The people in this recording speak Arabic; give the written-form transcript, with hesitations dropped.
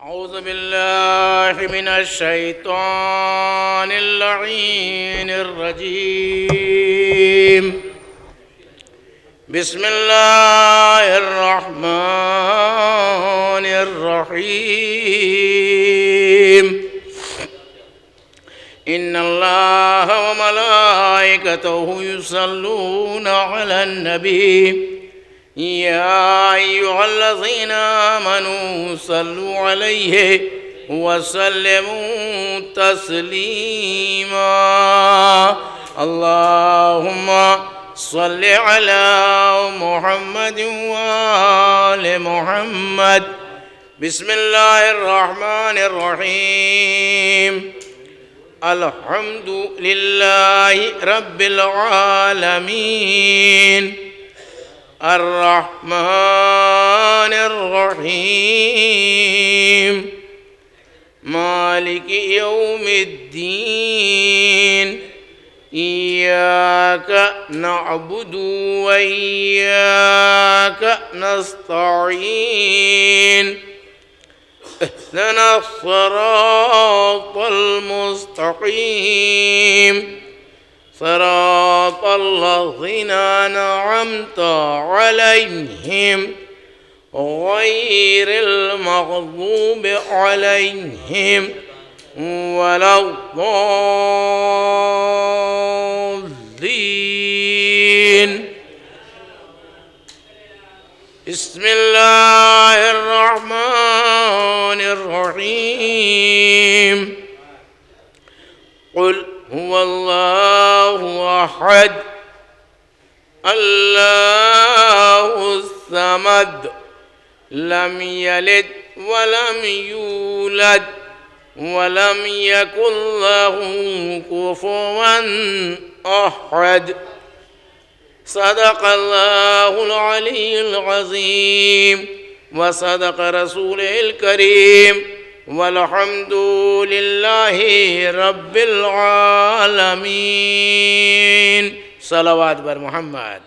أعوذ بالله من الشيطان اللعين الرجيم. بسم الله الرحمن الرحيم. إن الله وملائكته يصلون على النبي يا أيها الذين آمنوا صلوا عليه وسلموا تسليما. اللهم صل على محمد وآل محمد. بسم الله الرحمن الرحيم. الحمد لله رب العالمين الرحمن الرحيم مالك يوم الدين. إياك نعبد وإياك نستعين. اهدنا الصراط المستقيم صراط الذين أنعمت عليهم غير المغضوب عليهم ولا الضالين. بسم الله الرحمن الرحيم. قل هو الله أحد الله الصمد لم يلد ولم يولد ولم يكن له كفوا أحد. صدق الله العلي العظيم وصدق رسوله الكريم والحمد لله رب العالمين. صلوات بر محمد.